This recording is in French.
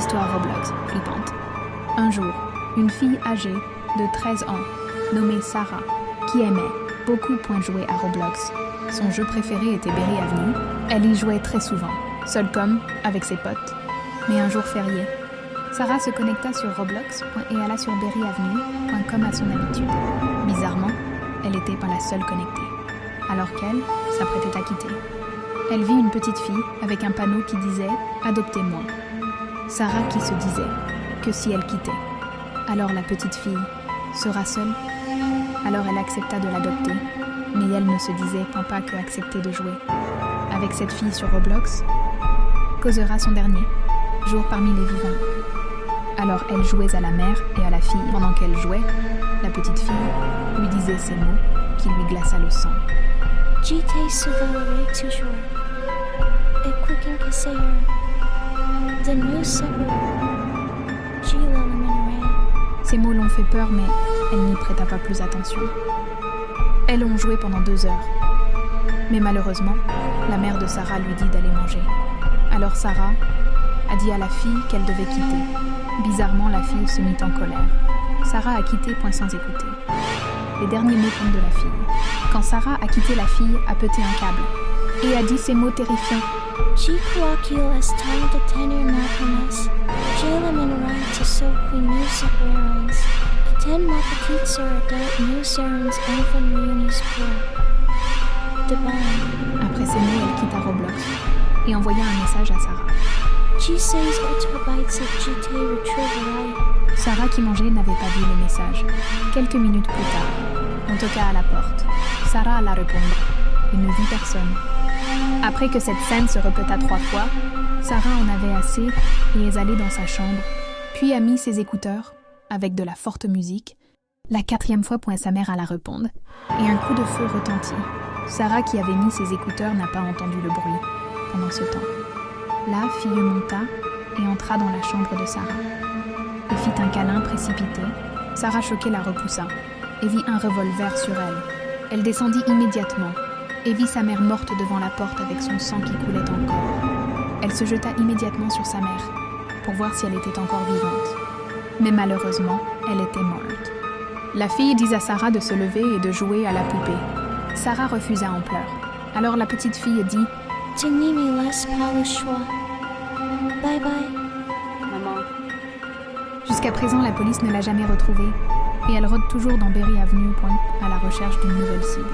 Histoire Roblox, flippante. Un jour, une fille âgée de 13 ans, nommée Sarah, qui aimait beaucoup jouer à Roblox. Son jeu préféré était Berry Avenue. Elle y jouait très souvent, seule comme avec ses potes. Mais un jour férié, Sarah se connecta sur Roblox et alla sur berryavenue.com à son habitude. Bizarrement, elle n'était pas la seule connectée, alors qu'elle s'apprêtait à quitter. Elle vit une petite fille avec un panneau qui disait « Adoptez-moi ». Sarah qui se disait que si elle quittait, alors la petite fille sera seule. Alors elle accepta de l'adopter, mais elle ne se disait pas que accepter de jouer avec cette fille sur Roblox causera son dernier jour parmi les vivants. Alors elle jouait à la mère et à la fille. Pendant qu'elle jouait, la petite fille lui disait ces mots qui lui glaça le sang. Jite suvarai toujours, et quicken kaseyer, de nous separer, Ces mots l'ont fait peur, mais elle n'y prêta pas plus attention. Elles ont joué pendant 2 heures. Mais malheureusement, la mère de Sarah lui dit d'aller manger. Alors Sarah a dit à la fille qu'elle devait quitter. Bizarrement, la fille se mit en colère. Sarah a quitté sans écouter. Les derniers mots tombent de la fille. Quand Sarah a quitté, la fille a pété un câble et a dit ces mots terrifiants. Après ces mots, elle quitta Roblox et envoya un message à Sarah. Sarah qui mangeait n'avait pas vu le message. Quelques minutes plus tard, on toqua à la porte. Sarah alla répondre et ne vit personne. Après que cette scène se répéta 3 fois, Sarah en avait assez et est allée dans sa chambre, puis a mis ses écouteurs, avec de la forte musique. La 4e fois, sa mère alla répondre, et un coup de feu retentit. Sarah qui avait mis ses écouteurs n'a pas entendu le bruit pendant ce temps. La fille monta et entra dans la chambre de Sarah et fit un câlin précipité. Sarah choquée la repoussa et vit un revolver sur elle. Elle descendit immédiatement et vit sa mère morte devant la porte avec son sang qui coulait encore. Elle se jeta immédiatement sur sa mère pour voir si elle était encore vivante. Mais malheureusement, elle était morte. La fille dit à Sarah de se lever et de jouer à la poupée. Sarah refusa en pleurs. Alors la petite fille dit « Bye bye. Maman. » Jusqu'à présent, la police ne l'a jamais retrouvée et elle rôde toujours dans Berry Avenue à la recherche d'une nouvelle cible.